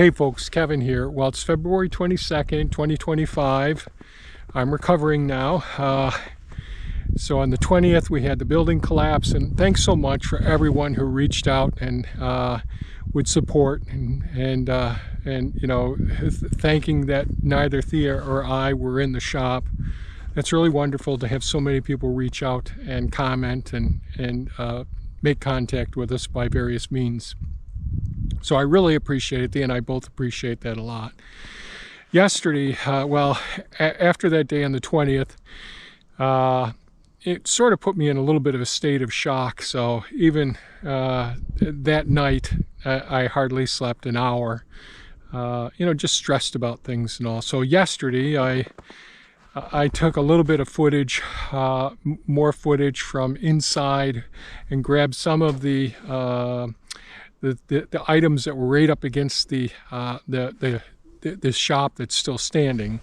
Hey folks, Kevin here. Well, it's February 22nd, 2025. I'm recovering now. So on the 20th, we had the building collapse, and thanks so much for everyone who reached out and would support and you know, thanking that neither Thea or I were in the shop. It's really wonderful to have so many people reach out and comment and make contact with us by various means. So I really appreciate it. Thea and I both appreciate that a lot. Yesterday, after that day on the 20th, it sort of put me in a little bit of a state of shock. So even that night, I hardly slept an hour, you know, just stressed about things and all. So yesterday, I took a little bit of footage, more footage from inside, and grabbed some of the items that were right up against the shop that's still standing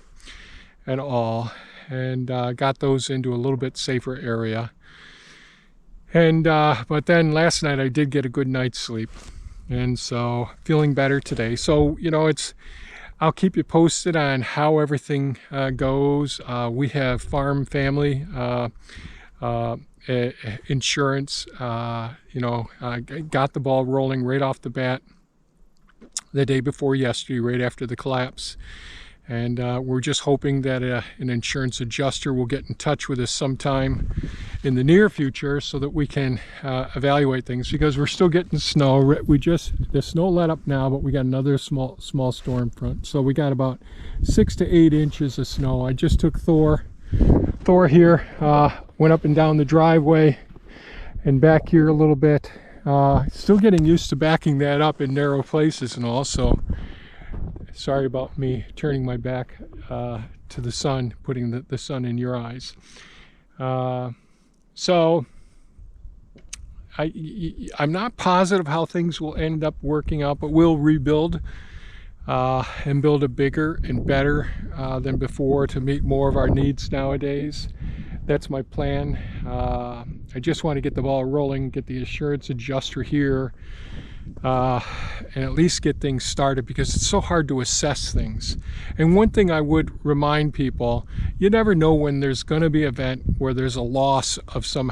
and all, and got those into a little bit safer area. And but then last night I did get a good night's sleep, and so feeling better today. So, you know, I'll keep you posted on how everything goes. We have farm family insurance, you know, got the ball rolling right off the bat the day before yesterday, right after the collapse. And we're just hoping that an insurance adjuster will get in touch with us sometime in the near future so that we can evaluate things, because we're still getting snow. The snow let up now, but we got another small storm front. So we got about 6 to 8 inches of snow. I just took Thor here, went up and down the driveway and back here a little bit. Still getting used to backing that up in narrow places and all, so sorry about me turning my back to the sun, putting the sun in your eyes. So I'm not positive how things will end up working out, but we'll rebuild and build it bigger and better than before to meet more of our needs nowadays. That's my plan. I just want to get the ball rolling, get the insurance adjuster here, and at least get things started, because it's so hard to assess things. And one thing I would remind people, you never know when there's going to be an event where there's a loss of some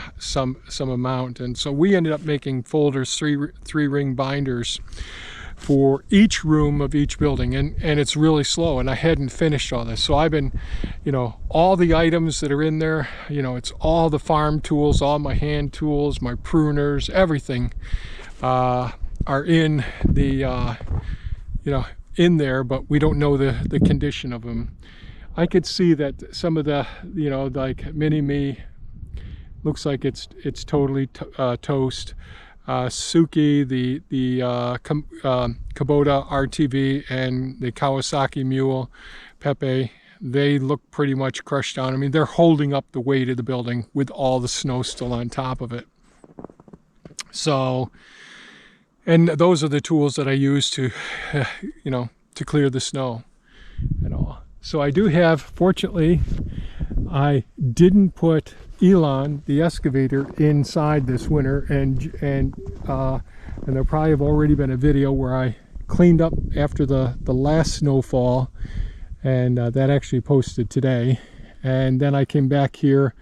amount. And so we ended up making folders, three ring binders for each room of each building, and it's really slow, and I hadn't finished all this. So I've been, you know, all the items that are in there, you know, it's all the farm tools, all my hand tools, my pruners, everything are in the you know, in there, but we don't know the condition of them. I could see that some of the, you know, like mini-me looks like it's totally toast. Suki, the Kubota RTV, and the Kawasaki Mule Pepe, they look pretty much crushed down. I mean, they're holding up the weight of the building with all the snow still on top of it. So, and those are the tools that I use to, you know, to clear the snow and all. So I do have, fortunately, I didn't put Elon, the excavator, inside this winter, and there probably have already been a video where I cleaned up after the last snowfall, and that actually posted today. And then I came back here,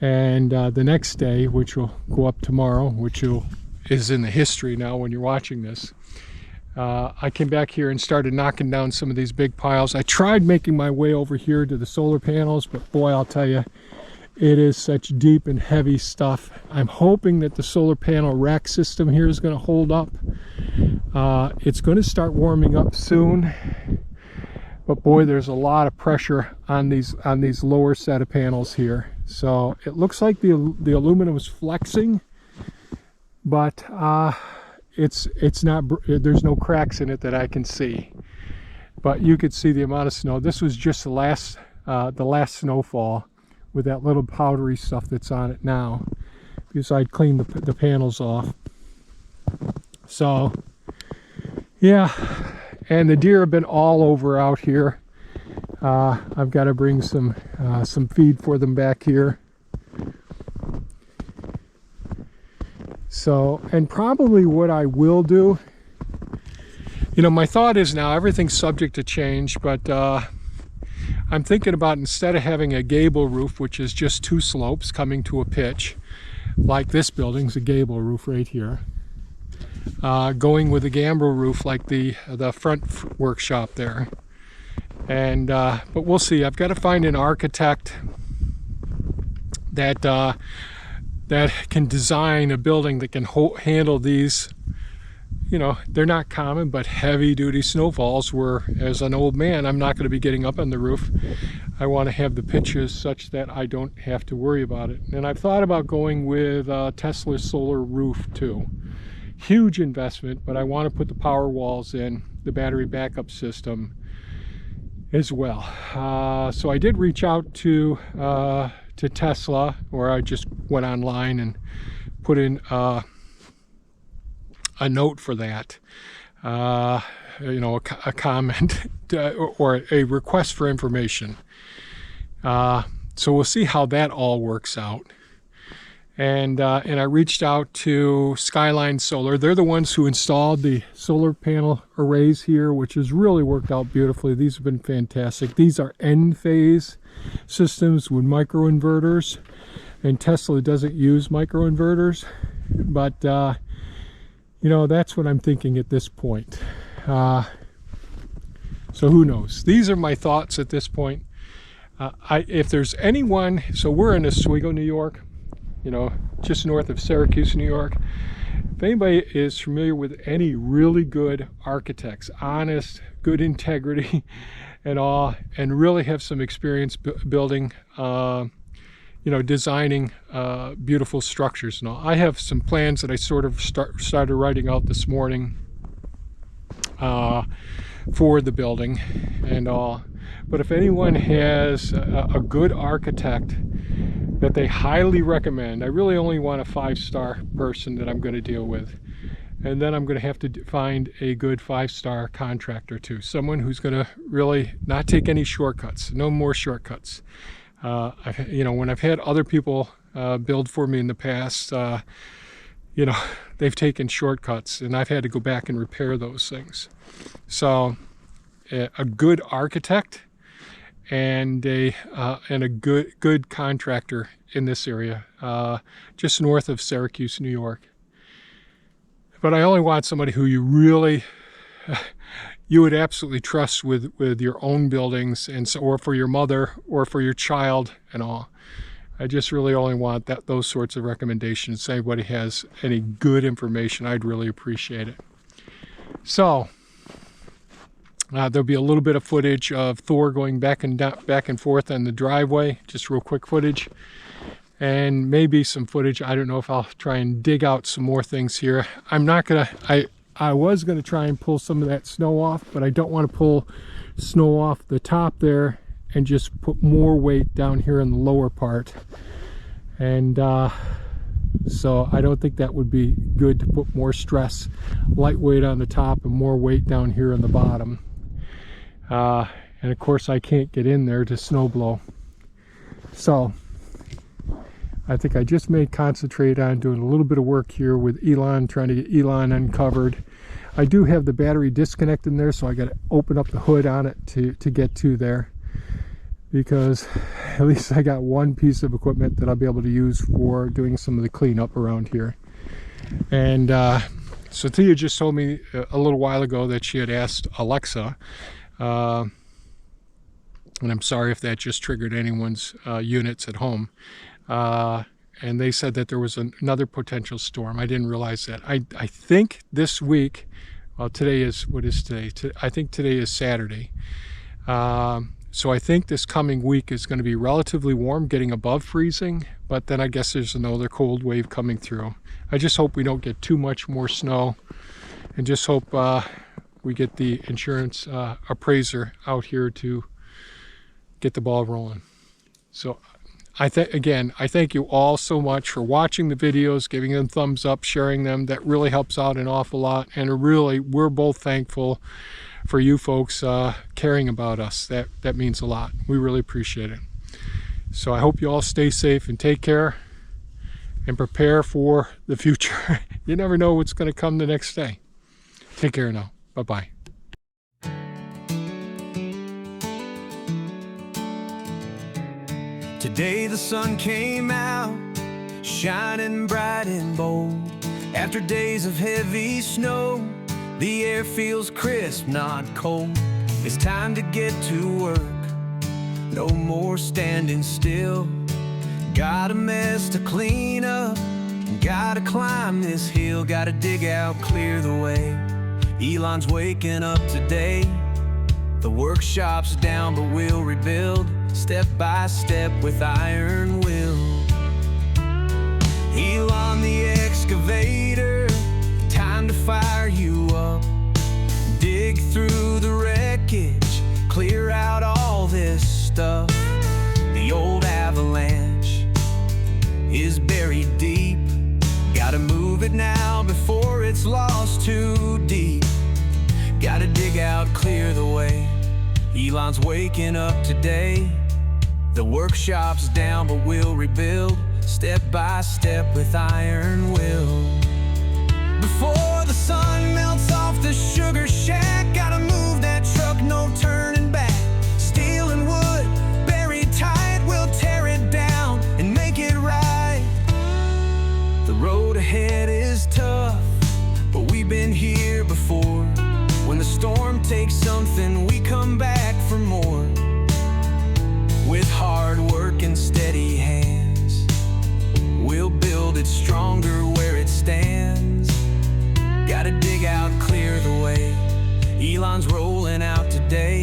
and the next day, which will go up tomorrow, which is in the history now when you're watching this, I came back here and started knocking down some of these big piles. I tried making my way over here to the solar panels, but boy, I'll tell you, it is such deep and heavy stuff. I'm hoping that the solar panel rack system here is going to hold up. It's going to start warming up soon, but boy, there's a lot of pressure on these lower set of panels here. So it looks like the aluminum is flexing, but it's not. There's no cracks in it that I can see. But you could see the amount of snow. This was just the last snowfall, with that little powdery stuff that's on it now, because I'd cleaned the panels off. So yeah, and the deer have been all over out here. I've got to bring some feed for them back here. So, and probably what I will do You know, my thought is now everything's subject to change, but I'm thinking about, instead of having a gable roof, which is just two slopes coming to a pitch, like this building's a gable roof right here, going with a gambrel roof like the front workshop there. And but we'll see. I've got to find an architect that that can design a building that can handle these. You know, they're not common, but heavy-duty snowfalls where, as an old man, I'm not going to be getting up on the roof. I want to have the pitches such that I don't have to worry about it. And I've thought about going with Tesla's solar roof too. Huge investment, but I want to put the power walls in, the battery backup system as well. So I did reach out to Tesla, or I just went online and put in a note for that, you know, a comment or a request for information. So we'll see how that all works out. And I reached out to Skyline Solar. They're the ones who installed the solar panel arrays here, which has really worked out beautifully. These have been fantastic. These are end-phase systems with microinverters, and Tesla doesn't use microinverters, but you know, that's what I'm thinking at this point. So who knows? These are my thoughts at this point. If there's anyone, so we're in Oswego, New York, you know, just north of Syracuse, New York. If anybody is familiar with any really good architects, honest, good integrity and all, and really have some experience building, you know, designing beautiful structures and all. I have some plans that I sort of started writing out this morning for the building and all. But if anyone has a good architect that they highly recommend, I really only want a 5-star person that I'm going to deal with. And then I'm going to have to find a good 5-star contractor too. Someone who's going to really not take any shortcuts. No more shortcuts. You know, when I've had other people build for me in the past, you know, they've taken shortcuts and I've had to go back and repair those things. So a good architect and a good contractor in this area, just north of Syracuse, New York. But I only want somebody who you really you would absolutely trust with your own buildings, and so, or for your mother or for your child and all. I just really only want those sorts of recommendations. If anybody has any good information, I'd really appreciate it. So there'll be a little bit of footage of Thor going back and forth on the driveway, just real quick footage, and maybe some footage. I don't know if I'll try and dig out some more things here. I'm not gonna. I was going to try and pull some of that snow off, but I don't want to pull snow off the top there and just put more weight down here in the lower part. And so I don't think that would be good, to put more stress, lightweight on the top and more weight down here in the bottom. And of course I can't get in there to snow blow. So I think I just may concentrate on doing a little bit of work here with Elon, trying to get Elon uncovered. I do have the battery disconnect in there, so I got to open up the hood on it to get to there, because at least I got one piece of equipment that I'll be able to use for doing some of the cleanup around here. And so Thea just told me a little while ago that she had asked Alexa, and I'm sorry if that just triggered anyone's units at home. And they said that there was another potential storm. I didn't realize that. I think this week, well, today is, what is today? I think today is Saturday. So I think this coming week is going to be relatively warm, getting above freezing, but then I guess there's another cold wave coming through. I just hope we don't get too much more snow, and just hope we get the insurance appraiser out here to get the ball rolling. So I thank you all so much for watching the videos, giving them thumbs up, sharing them. That really helps out an awful lot. And really, we're both thankful for you folks caring about us. That means a lot. We really appreciate it. So I hope you all stay safe and take care and prepare for the future. You never know what's going to come the next day. Take care now. Bye-bye. Today the sun came out, shining bright and bold. After days of heavy snow, the air feels crisp, not cold. It's time to get to work, no more standing still. Got a mess to clean up, gotta climb this hill. Gotta dig out, clear the way. Elon's waking up today. The workshop's down, but we'll rebuild, step by step with iron will. Elon the excavator, time to fire you up. Dig through the wreckage, clear out all this stuff. The old Avalanche is buried deep. Gotta move it now before it's lost too deep. Gotta dig out, clear the way. Elon's waking up today. The workshop's down, but we'll rebuild, step by step with iron will. Before the sun melts off the sugar shack, gotta move that truck, no turning back. Steel and wood buried tight, we'll tear it down and make it right. The road ahead is tough, but we've been here before. When the storm takes something, we come back for more. With hard work and steady hands, we'll build it stronger where it stands. Gotta dig out, clear the way. Elon's rolling out today.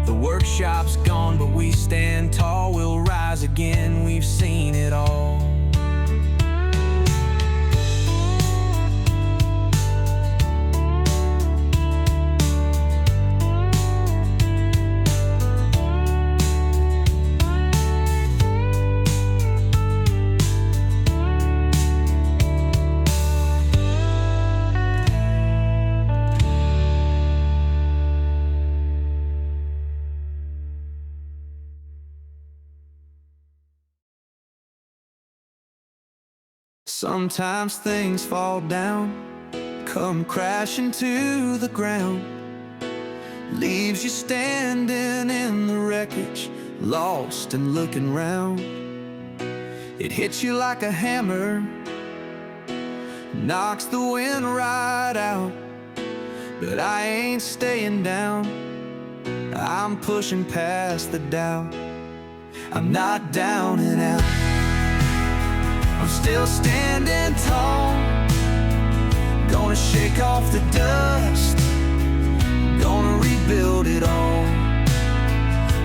The workshop's gone, but we stand tall. We'll rise again, we've seen it all. Sometimes things fall down, come crashing to the ground, leaves you standing in the wreckage, lost and looking round. It hits you like a hammer, knocks the wind right out. But I ain't staying down, I'm pushing past the doubt. I'm not down and out, I'm still standing tall. Gonna shake off the dust, gonna rebuild it all.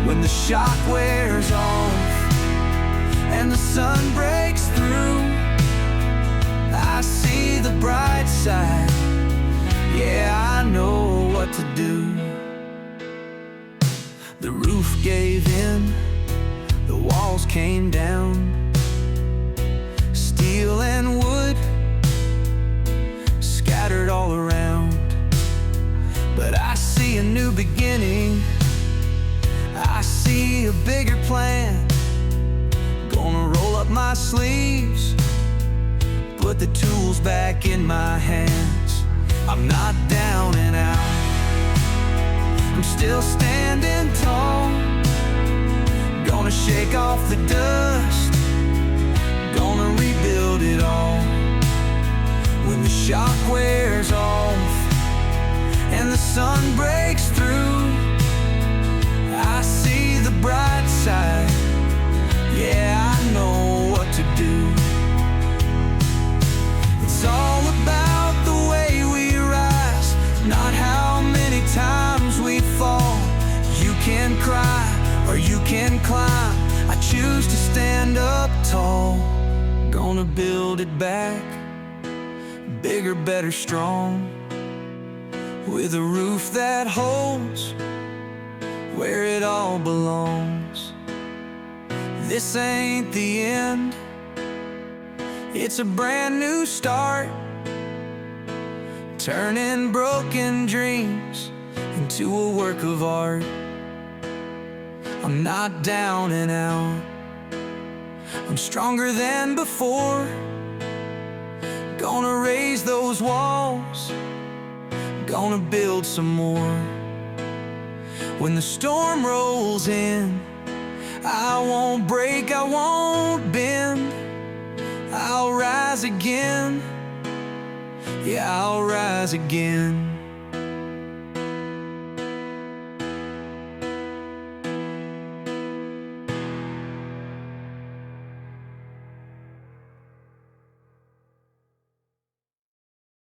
When the shock wears off and the sun breaks through, I see the bright side, yeah, I know what to do. The roof gave in, the walls came down. Steel and wood scattered all around. But I see a new beginning, I see a bigger plan. Gonna roll up my sleeves, put the tools back in my hands. I'm not down and out, I'm still standing tall. Gonna shake off the dust, gonna rebuild it all. When the shock wears off and the sun breaks through, I see the bright side, yeah, I know what to do. It's all about the way we rise, not how many times we fall. You can cry or you can climb, I choose to stand up tall. Gonna build it back, bigger, better, strong, with a roof that holds where it all belongs. This ain't the end, it's a brand new start, turning broken dreams into a work of art. I'm not down and out, I'm stronger than before. Gonna raise those walls, gonna build some more. When the storm rolls in, I won't break, I won't bend. I'll rise again. Yeah, I'll rise again.